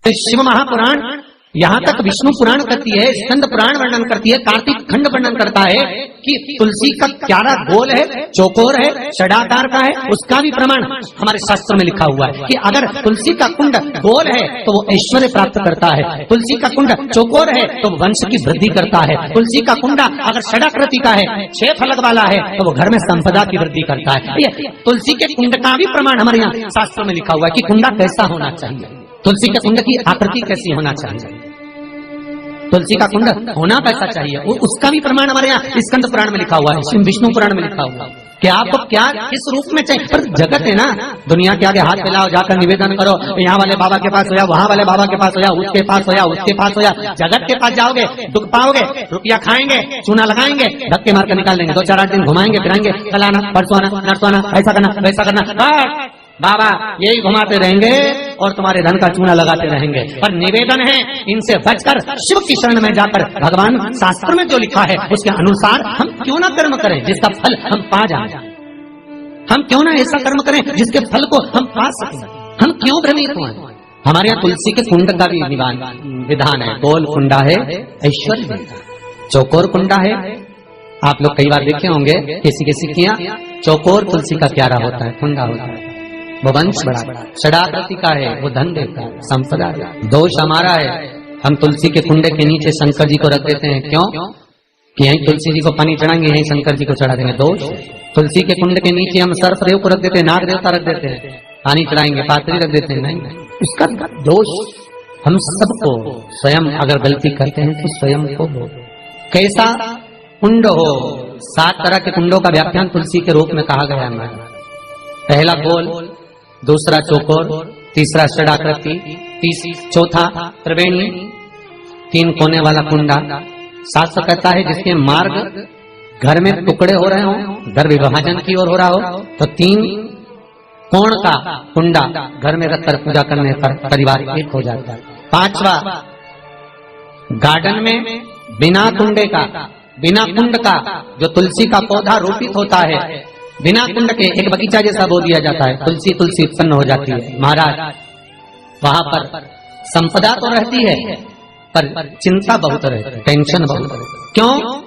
शिव महापुराण यहाँ तक विष्णु पुराण करती है, स्कंद पुराण वर्णन करती है, कार्तिक खंड वर्णन करता है कि तुलसी का क्यारा गोल है, चौकोर है, षडाकार का है। उसका भी प्रमाण हमारे शास्त्र में लिखा हुआ है कि अगर तुलसी का कुंड गोल है तो वो ऐश्वर्य प्राप्त करता है, तुलसी का कुंड चौकोर है तो वो वंश की वृद्धि करता है, तुलसी का कुंड अगर षडाकृति का है, 6 फलक वाला है तो वो घर में संपदा की वृद्धि करता है। ये तुलसी के कुंड का भी प्रमाण हमारे यहाँ शास्त्र में लिखा हुआ है कि कुंडा कैसा होना चाहिए, तुलसी के कुंड की आकृति कैसी होना चाहिए, तुलसी का कुंड होना कैसा चाहिए, उसका भी प्रमाण हमारे यहाँ स्कंद पुराण में लिखा हुआ है, विष्णु पुराण में लिखा हुआ है कि आपको क्या किस रूप में चाहिए। पर जगत है ना, दुनिया के आगे हाथ फैलाओ, जाकर निवेदन करो, यहाँ वाले बाबा के पास हो या वहाँ वाले बाबा के पास हो या उसके पास हो या उसके पास हो या जगत के पास जाओगे, दुख पाओगे, रुपया खाएंगे, चूना लगाएंगे, धक्के मार कर निकाल देंगे, 2-4-8 दिन घुमाएंगे फिराएंगे, कल आना परसों आना नरसों आना, ऐसा करना वैसा करना, बाबा यही घुमाते रहेंगे और तुम्हारे धन का चूना लगाते रहेंगे। पर निवेदन है इनसे बचकर शिव की शरण में जाकर भगवान शास्त्र में जो लिखा है उसके अनुसार हम क्यों ना कर्म करें जिसका फल हम पा जाए, हम क्यों ना ऐसा कर्म करें जिसके फल को हम पा सकें, हम क्यों भ्रमित हुए। हमारे यहाँ तुलसी के कुंड का भी विधान है, गोल कुंडा है ऐश्वर्य, चौकोर कुंडा है। आप लोग कई बार देखे होंगे किसी किसी किया चौकोर तुलसी का क्यारा होता है, कुंडा होता है, वो वंश बड़ा, षडाकृति का है, वो धन देता है, संपदा है। दोष हमारा है, हम तुलसी के कुंडे के नीचे शंकर जी को रख देते हैं, क्यों कि यहीं तुलसी जी को पानी चढ़ाएंगे, यहीं शंकर जी को चढ़ा देंगे। दोष तुलसी के कुंड के नीचे हम सर्पदेव को रख देते हैं, नाग देवता रख देते हैं, पानी चढ़ाएंगे, पात्री रख देते हैं, नहीं, उसका दोष हम सबको स्वयं अगर गलती करते हैं तो स्वयं को हो। कैसा कुंड हो, 7 तरह के कुंडों का व्याख्यान तुलसी के रूप में कहा गया है। पहला गोल, दूसरा चौकोर, तीसरा षडाकृति, चौथा त्रिवेणी, 3 कोने वाला कुंडा। शास्त्र कहता है जिसके मार्ग घर में टुकड़े हो रहे हो, घर विभाजन की ओर हो रहा हो, तो 3 कोण का कुंडा घर में रखकर पूजा करने पर परिवार एक हो जाता है। 5वां गार्डन में बिना कुंडे का, बिना कुंड का जो तुलसी का पौधा रोपित होता है, बिना कुंड के एक बगीचा जैसा बो दिया जाता है, तुलसी तुलसी उत्पन्न हो जाती है। महाराज वहां पर संपदा तो रहती है पर चिंता बहुत रहती है, टेंशन बहुत रहती है। क्यों?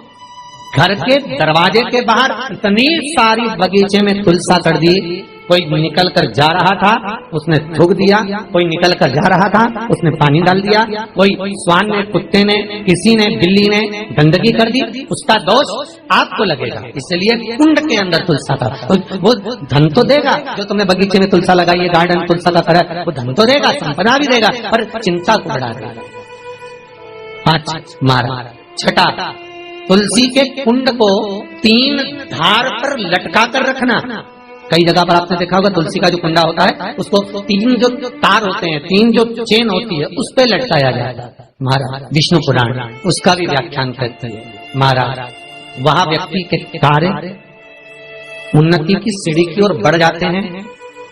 घर के दरवाजे के बाहर इतनी सारी बगीचे में तुलसा कर दी, कोई निकल कर जा रहा था उसने थूक दिया, कोई निकल कर जा रहा था उसने पानी डाल दिया, कोई स्वान ने, कुत्ते ने, किसी ने, बिल्ली ने गंदगी कर दी, उसका दोष आपको लगेगा। इसलिए कुंड के अंदर तुलसा का वो धन तो देगा, जो तुमने बगीचे में तुलसा लगाई है, गार्डन तुलसा का करा, वो धन तो देगा, संपदा भी देगा, पर चिंता को बढ़ा देगा। 5 मारा। छठा, तुलसी के कुंड को 3 धार पर लटका कर रखना। कई जगह पर आपने देखा होगा तुलसी का जो कुंडा होता है उसको 3 जो तार होते हैं, 3 जो चेन होती है उस पे लटकाया जाता है। महाराज विष्णु पुराण उसका भी व्याख्यान करते हैं। महाराज वहां व्यक्ति के कार्य उन्नति की सीढ़ी की ओर बढ़ जाते हैं।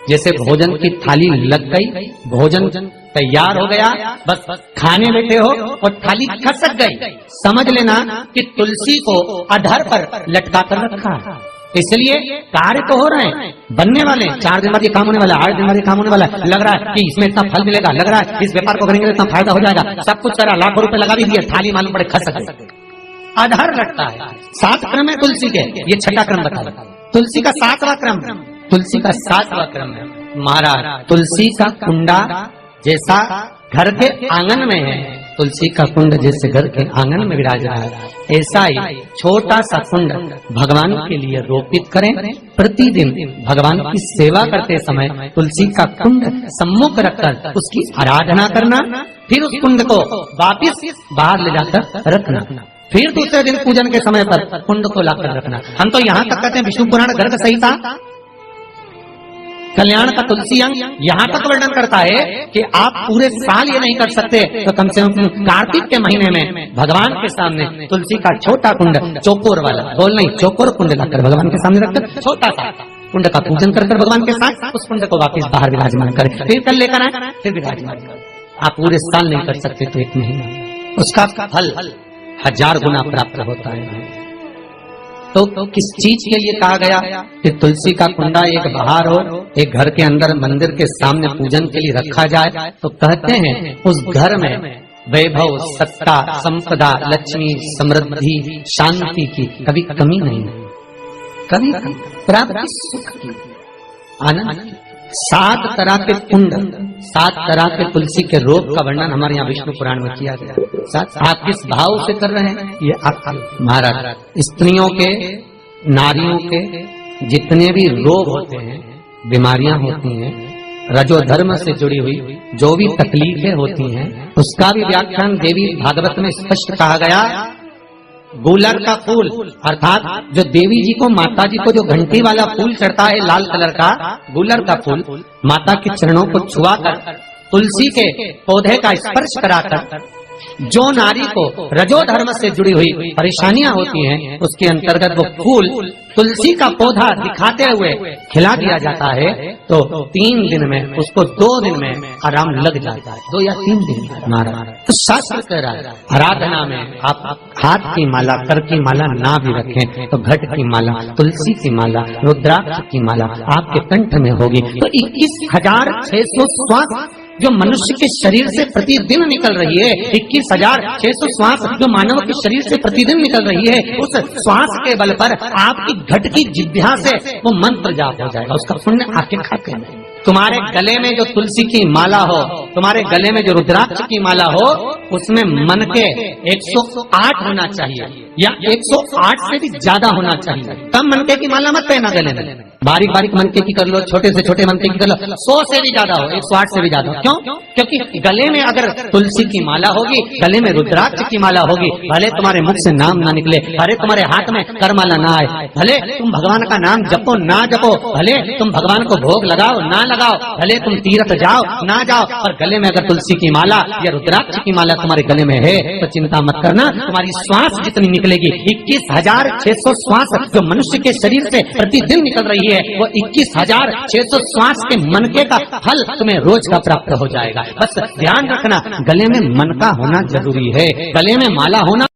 जैसे भोजन की थाली लग गई, भोजन तैयार हो गया, बस खाने बैठे हो और थाली खसक गई, समझ लेना कि तुलसी को अधर पर लटका कर रखा है। इसलिए कार्य तो हो रहे हैं, बनने वाले, 4 दिन बाद ये काम होने वाला, 8 दिन बाद ये काम होने वाला, लग रहा है कि इसमें इतना फल मिलेगा, लग रहा है इस व्यापार को करेंगे तो इतना फायदा हो जाएगा, सब कुछ करा, लाखों रुपए लगा भी दिया, थाली मालूम पड़े खसक गई, अधर लटता है। 7 क्रम है तुलसी के, ये 6ठा क्रम बताया। तुलसी का 7वां क्रम, तुलसी का 7वां क्रम है। महाराज तुलसी का कुंडा जैसा घर के आंगन में है, तुलसी का कुंड जैसे घर के आंगन में विराज रहा है, ऐसा ही छोटा सा कुंड भगवान के लिए रोपित करें। प्रतिदिन भगवान की सेवा करते समय तुलसी का कुंड सम्मुख रखकर उसकी आराधना करना, फिर उस कुंड को वापिस बाहर ले जाकर रखना, फिर दूसरे दिन पूजन के समय पर कुंड को लाकर रखना। हम तो यहाँ तक कहते हैं विष्णु पुराण गर्ग संहिता कल्याण का तुलसी अंग यहाँ तक वर्णन करता है कि आप पूरे साल ये नहीं कर सकते तो कम से कम कार्तिक के महीने में भगवान के सामने तुलसी का छोटा कुंड, चौकोर वाला, गोल नहीं, चौकोर कुंड लाकर भगवान के सामने रखकर छोटा सा कुंड का पूजन कर भगवान के साथ उस कुंड को वापस बाहर विराजमान करें, फिर कल लेकर आए, फिर विराजमान करें। आप पूरे साल नहीं कर सकते तो 1 महीना, उसका फल 1000 गुना प्राप्त होता है। तो किस चीज के लिए कहा गया कि तुलसी का कुंडा एक बाहर हो, एक घर के अंदर मंदिर के सामने पूजन के लिए रखा जाए? तो कहते हैं उस घर में वैभव, सत्ता, संपदा, लक्ष्मी, समृद्धि, शांति की कभी कमी नहीं है, कभी प्राप्ति, सुख की, आनंद की। 7 तरह के कुंड, 7 तरह के तुलसी के रोग का वर्णन हमारे यहाँ विष्णु पुराण में किया गया। आप किस भाव से कर रहे हैं ये आपके महाराज। स्त्रियों के, नारियों के जितने भी रोग होते हैं, बीमारियां होती हैं, रजोधर्म से जुड़ी हुई जो भी तकलीफें होती हैं, उसका भी व्याख्यान देवी भागवत में स्पष्ट कहा गया। गुलर का फूल अर्थात जो देवी जी को, माता जी को जो घंटी वाला फूल चढ़ता है लाल कलर का, गुलर का फूल माता के चरणों को छुआकर, तुलसी के पौधे का स्पर्श कराकर जो नारी को रजोधर्म से जुड़ी हुई परेशानियां होती हैं, उसके अंतर्गत वो फूल तुलसी का पौधा दिखाते हुए खिला दिया जाता है। तो 3 दिन में उसको 2 दिन में आराम लग जाता है, 2 या 3 दिन महाराज। तो शास्त्र कह रहा है आराधना में आप हाथ की माला, कर की माला ना भी रखें तो घट की माला, तुलसी की माला, रुद्राक्ष की माला आपके कंठ में होगी। तो 21,600 श्वास जो मनुष्य के शरीर से प्रतिदिन निकल रही है, 21,600 श्वास जो मानव के शरीर से प्रतिदिन निकल रही है, उस श्वास के बल पर आपकी घट की जिह्वा से वो मंत्र जाप हो जाएगा, उसका पुण्य आके खाते हैं। तुम्हारे गले में जो तुलसी की माला हो, तुम्हारे गले में जो रुद्राक्ष की माला हो, उसमें मन के 108 होना चाहिए या 108 से भी ज्यादा होना चाहिए। कम मनके की माला मत पहना गले में, बारीक बारीक मनके की कर लो, छोटे से छोटे मनके की कर लो, 100 से भी ज्यादा हो, 108 से भी ज्यादा हो। क्यों? क्योंकि गले में अगर तुलसी की माला होगी, गले में रुद्राक्ष की माला होगी, भले तुम्हारे मुख से नाम ना निकले, भले तुम्हारे हाथ में करमाला ना आए, भले तुम भगवान का नाम जपो ना जपो, भले तुम भगवान को भोग लगाओ ना लगाओ, भले तुम तीर्थ जाओ ना जाओ, पर गले में अगर तुलसी की माला या रुद्राक्ष की माला तुम्हारे गले में है तो चिंता मत करना, तुम्हारी श्वास जितनी निकलेगी, 21,600 श्वास जो मनुष्य के शरीर से प्रतिदिन निकल रही है, वो 21,600 श्वास के मनके का फल तुम्हें रोज का प्राप्त हो जाएगा। बस ध्यान रखना, गले में मन का होना जरूरी है, गले में माला होना